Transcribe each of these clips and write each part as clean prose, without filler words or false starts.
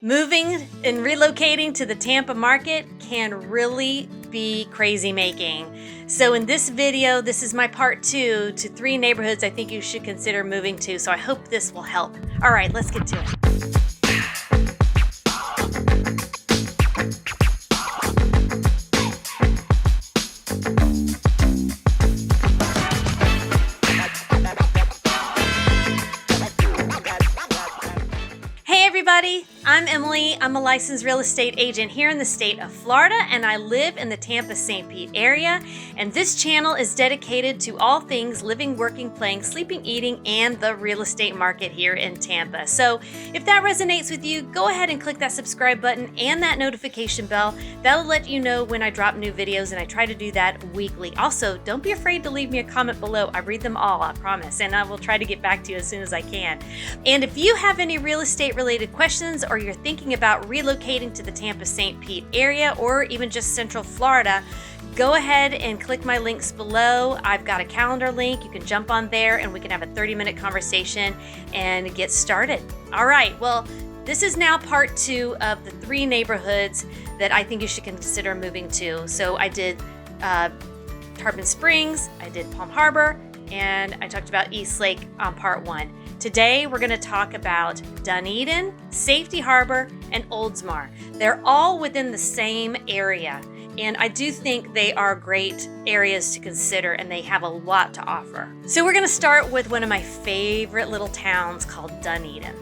Moving and relocating to the Tampa market can really be crazy making. So in this video, this is my part 2 to 3 neighborhoods I think you should consider moving to. So I hope this will help. All right, let's get to it. Everybody, I'm Emily. I'm a licensed real estate agent here in the state of Florida, and I live in the Tampa St. Pete area. And this channel is dedicated to all things living, working, playing, sleeping, eating, and the real estate market here in Tampa. So if that resonates with you, go ahead and click that subscribe button and that notification bell. That'll let you know when I drop new videos, and I try to do that weekly. Also, don't be afraid to leave me a comment below. I read them all, I promise, and I will try to get back to you as soon as I can. And if you have any real estate related questions, or you're thinking about relocating to the Tampa St. Pete area or even just Central Florida, go ahead and click my links below. I've got a calendar link. You can jump on there and we can have a 30-minute conversation and get started. All right, well, this is now part 2 of the 3 neighborhoods that I think you should consider moving to. So I did Tarpon Springs, I did Palm Harbor, and I talked about East Lake on part 1. Today, we're going to talk about Dunedin, Safety Harbor, and Oldsmar. They're all within the same area, and I do think they are great areas to consider, and they have a lot to offer. So we're going to start with one of my favorite little towns called Dunedin.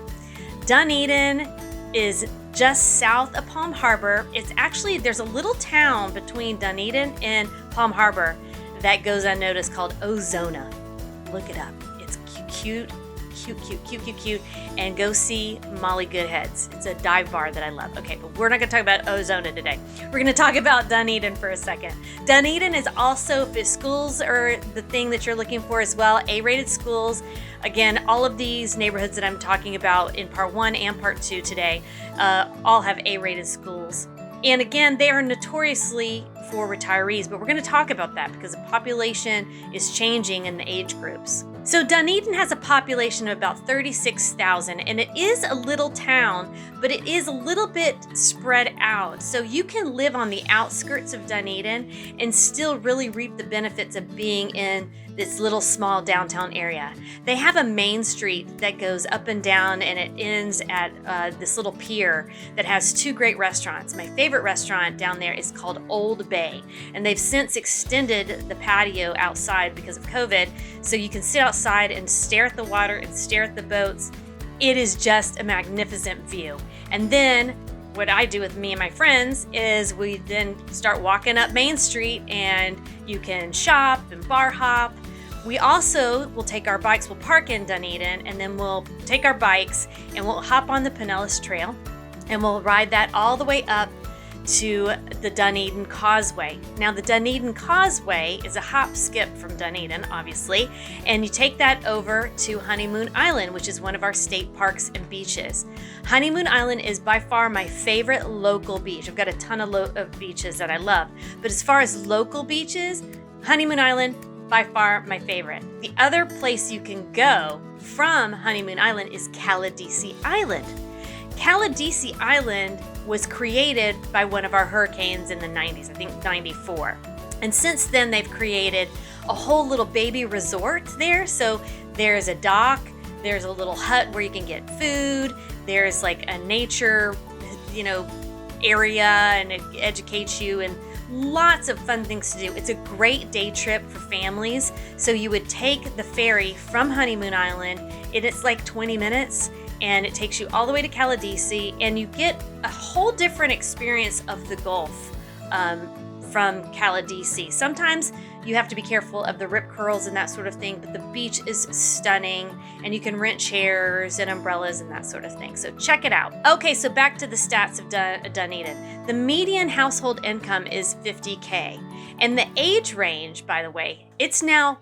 Dunedin is just south of Palm Harbor. It's actually, there's a little town between Dunedin and Palm Harbor that goes unnoticed called Ozona. Look it up. It's cute, and go see Molly Goodhead's. It's a dive bar that I love. Okay, but we're not going to talk about Ozona today. We're going to talk about Dunedin for a second. Dunedin is also, if schools are the thing that you're looking for as well, A-rated schools. Again, all of these neighborhoods that I'm talking about in part 1 and part 2 today all have A-rated schools. And again, they are notoriously for retirees, but we're going to talk about that because the population is changing in the age groups. So Dunedin has a population of about 36,000, and it is a little town, but it is a little bit spread out. So you can live on the outskirts of Dunedin and still really reap the benefits of being in this little small downtown area. They have a main street that goes up and down, and it ends at this little pier that has 2 great restaurants. My favorite restaurant down there is called Old Bay, and they've since extended the patio outside because of COVID, so you can sit outside and stare at the water and stare at the boats. It is just a magnificent view. And then what I do with me and my friends is we then start walking up Main Street, and you can shop and bar hop. We also will take our bikes, we'll park in Dunedin, and then we'll take our bikes and we'll hop on the Pinellas Trail, and we'll ride that all the way up to the Dunedin Causeway. Now, the Dunedin Causeway is a hop skip from Dunedin, obviously, and you take that over to Honeymoon Island, which is one of our state parks and beaches. Honeymoon Island is by far my favorite local beach. I've got a ton of beaches that I love, but as far as local beaches, Honeymoon Island, by far my favorite. The other place you can go from Honeymoon Island is Caladesi Island. Caladesi Island was created by one of our hurricanes in the 90s, I think 94. And since then, they've created a whole little baby resort there. So there's a dock, there's a little hut where you can get food, there's like a nature, area, and it educates you, and lots of fun things to do. It's a great day trip for families. So you would take the ferry from Honeymoon Island, and it's like 20 minutes, and it takes you all the way to Caladesi, and you get a whole different experience of the Gulf from Caladesi. Sometimes you have to be careful of the rip curls and that sort of thing, but the beach is stunning, and you can rent chairs and umbrellas and that sort of thing. So check it out. Okay, so back to the stats of Dunedin. The median household income is $50K, and the age range, by the way, it's now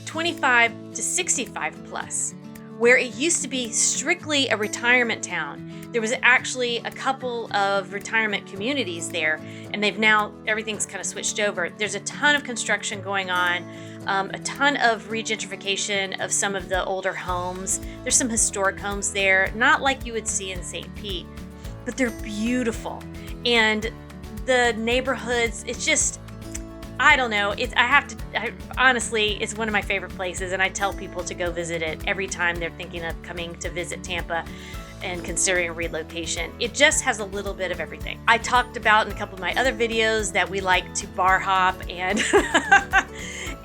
25 to 65 plus. Where it used to be strictly a retirement town, there was actually a couple of retirement communities there, and everything's kind of switched over. There's a ton of construction going on, a ton of regentrification of some of the older homes. There's some historic homes there, not like you would see in St. Pete. but they're beautiful. And the neighborhoods, it's just, I don't know. Honestly, it's one of my favorite places, and I tell people to go visit it every time they're thinking of coming to visit Tampa and considering relocation. It just has a little bit of everything. I talked about in a couple of my other videos that we like to bar hop and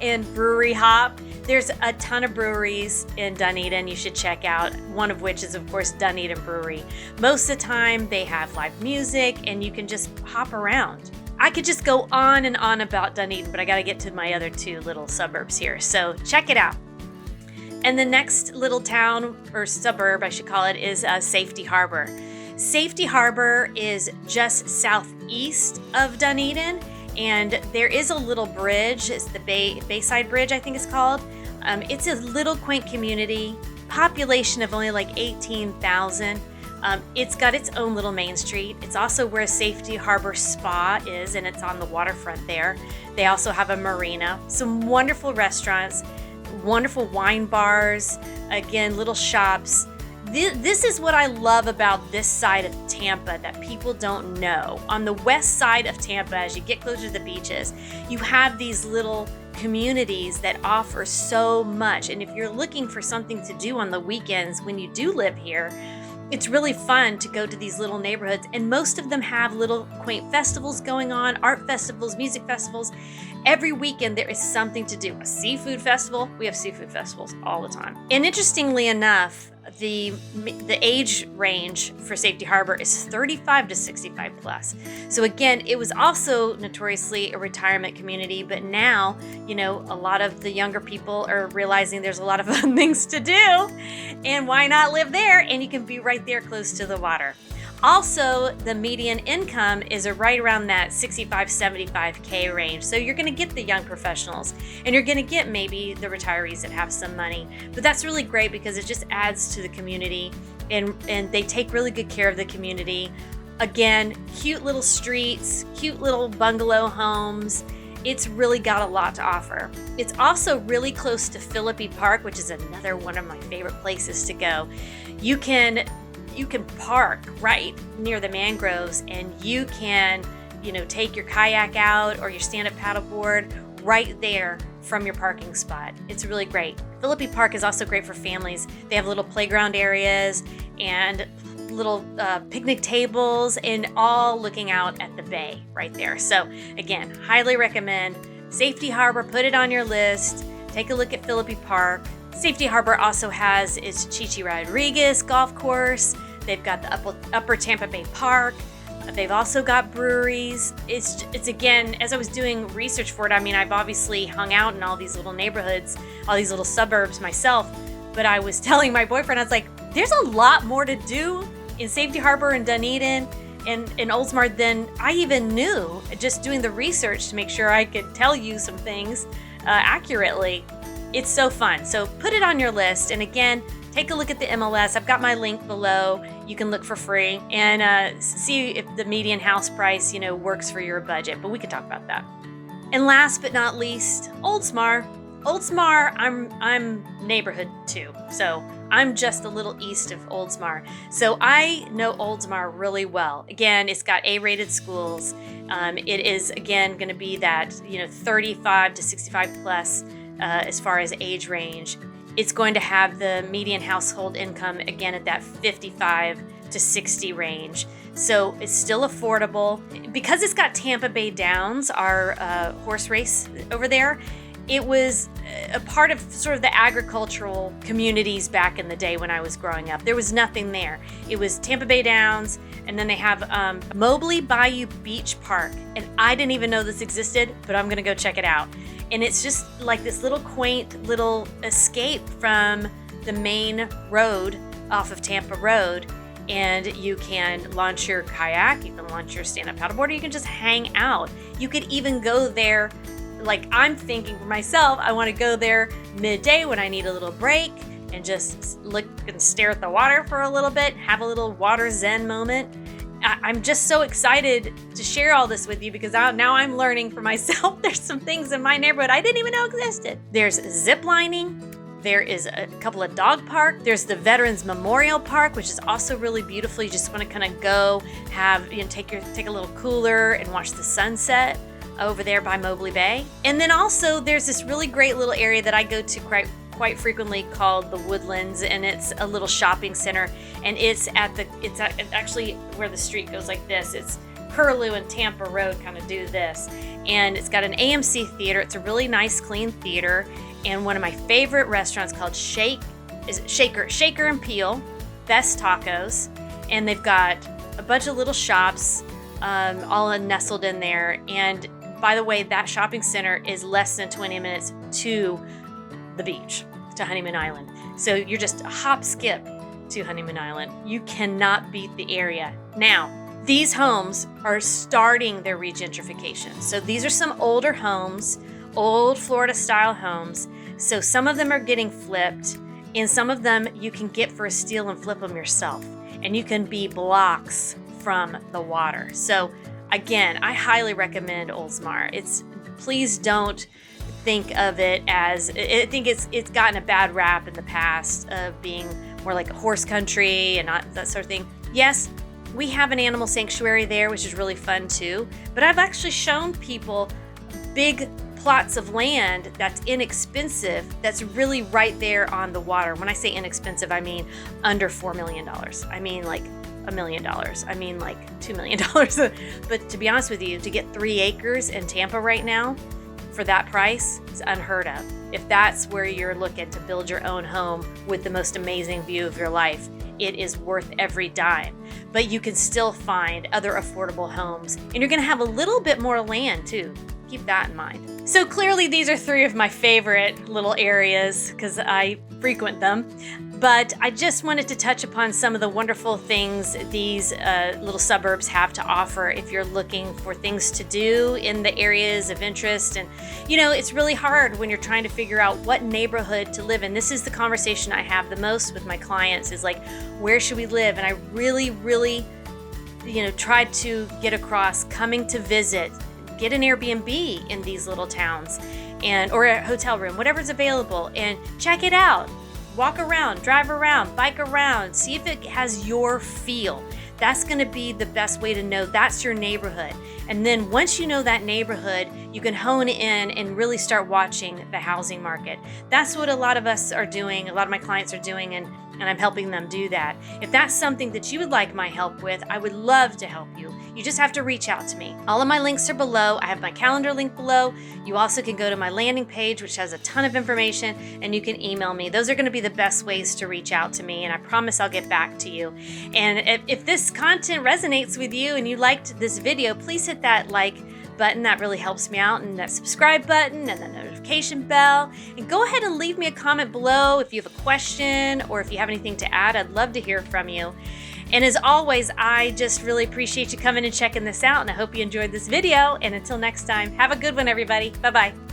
and brewery hop. There's a ton of breweries in Dunedin you should check out, one of which is, of course, Dunedin Brewery. Most of the time, they have live music, and you can just hop around. I could just go on and on about Dunedin, but I got to get to my other two little suburbs here, so check it out. And the next little town, or suburb, I should call it, is Safety Harbor. Safety Harbor is just southeast of Dunedin, and there is a little bridge. It's the Bayside Bridge, I think it's called. It's a little quaint community, population of only like 18,000. It's got its own little main street. It's also where Safety Harbor Spa is, and it's on the waterfront there. They also have a marina, some wonderful restaurants, wonderful wine bars, again, little shops. This is what I love about this side of Tampa that people don't know. On the west side of Tampa, as you get closer to the beaches, you have these little communities that offer so much. And if you're looking for something to do on the weekends when you do live here, it's really fun to go to these little neighborhoods, and most of them have little quaint festivals going on, art festivals, music festivals. Every weekend there is something to do. A seafood festival, we have seafood festivals all the time. And interestingly enough, the age range for Safety Harbor is 35 to 65 plus. So again, it was also notoriously a retirement community, but now, you know, a lot of the younger people are realizing there's a lot of fun things to do, and why not live there? And you can be right there close to the water. Also, the median income is right around that 65, 75K range. So you're gonna get the young professionals, and you're gonna get maybe the retirees that have some money. But that's really great because it just adds to the community, and they take really good care of the community. Again, cute little streets, cute little bungalow homes. It's really got a lot to offer. It's also really close to Philippi Park, which is another one of my favorite places to go. You can park right near the mangroves, and you can, you know, take your kayak out or your stand-up paddleboard right there from your parking spot. It's really great. Philippi Park is also great for families. They have little playground areas and little picnic tables, and all looking out at the bay right there. So again, highly recommend Safety Harbor. Put it on your list. Take a look at Philippi Park. Safety Harbor also has its Chichi Rodriguez golf course. They've got the Upper Tampa Bay Park. They've also got breweries. It's again, as I was doing research for it, I mean, I've obviously hung out in all these little neighborhoods, all these little suburbs myself, but I was telling my boyfriend, I was like, there's a lot more to do in Safety Harbor and Dunedin and Oldsmar than I even knew, just doing the research to make sure I could tell you some things accurately. It's so fun. So put it on your list. And again, take a look at the MLS. I've got my link below. You can look for free and see if the median house price, you know, works for your budget. But we can talk about that. And last but not least, Oldsmar. Oldsmar, I'm neighborhood too. So I'm just a little east of Oldsmar. So I know Oldsmar really well. Again, it's got A-rated schools. It is, again, going to be that, you know, 35 to 65 plus as far as age range. It's going to have the median household income, again, at that 55 to 60 range. So it's still affordable. Because it's got Tampa Bay Downs, our horse race over there, it was a part of sort of the agricultural communities back in the day when I was growing up. There was nothing there. It was Tampa Bay Downs, and then they have Mobley Bayou Beach Park. And I didn't even know this existed, but I'm gonna go check it out. And it's just like this little quaint little escape from the main road off of Tampa Road. And you can launch your kayak, you can launch your stand-up paddleboard, or you can just hang out. You could even go there, like I'm thinking for myself, I want to go there midday when I need a little break and just look and stare at the water for a little bit, have a little water zen moment. I'm just so excited to share all this with you because now I'm learning for myself. There's some things in my neighborhood I didn't even know existed. There's zip lining, There is a couple of dog parks. There's the Veterans Memorial Park, which is also really beautiful. You just want to kind of go take a little cooler and watch the sunset over there by Mobley Bay. And then also there's this really great little area that I go to quite frequently called the Woodlands, and it's a little shopping center, and it's actually where the street goes like this. It's Curlew and Tampa Road kind of do this, and it's got an AMC theater. It's a really nice, clean theater, and one of my favorite restaurants called Shaker and Peel, best tacos, and they've got a bunch of little shops all nestled in there. And by the way, that shopping center is less than 20 minutes to the beach, to Honeymoon Island. So you're just a hop skip to Honeymoon Island. You cannot beat the area. Now, these homes are starting their regentrification. So these are some older homes, old Florida style homes. So some of them are getting flipped, and some of them you can get for a steal and flip them yourself. And you can be blocks from the water. So again, I highly recommend Oldsmar. Please don't think of it as, I think it's gotten a bad rap in the past of being more like a horse country and not that sort of thing. Yes, we have an animal sanctuary there, which is really fun too, but I've actually shown people big plots of land that's inexpensive, that's really right there on the water. When I say inexpensive, I mean under $4 million. I mean like $1 million. I mean like $2 million. But to be honest with you, to get 3 acres in Tampa right now for that price is unheard of. If that's where you're looking to build your own home with the most amazing view of your life, it is worth every dime. But you can still find other affordable homes, and you're gonna have a little bit more land too. Keep that in mind. So clearly these are 3 of my favorite little areas because I frequent them. But I just wanted to touch upon some of the wonderful things these little suburbs have to offer if you're looking for things to do in the areas of interest. And it's really hard when you're trying to figure out what neighborhood to live in. This is the conversation I have the most with my clients, is like, where should we live? And I really tried to get across coming to visit, get an Airbnb in these little towns, or a hotel room, whatever's available, and check it out. Walk around, drive around, bike around, see if it has your feel. That's gonna be the best way to know that's your neighborhood. And then once you know that neighborhood, you can hone in and really start watching the housing market. That's what a lot of us are doing, a lot of my clients are doing, and I'm helping them do that. If that's something that you would like my help with, I would love to help you. You just have to reach out to me. All of my links are below. I have my calendar link below. You also can go to my landing page, which has a ton of information, and you can email me. Those are gonna be the best ways to reach out to me, and I promise I'll get back to you. And if this content resonates with you and you liked this video, please hit that like button. That really helps me out, and that subscribe button and the notification bell, and go ahead and leave me a comment below if you have a question or if you have anything to add. I'd love to hear from you. And as always, I just really appreciate you coming and checking this out, and I hope you enjoyed this video. And until next time, have a good one, everybody. Bye-bye.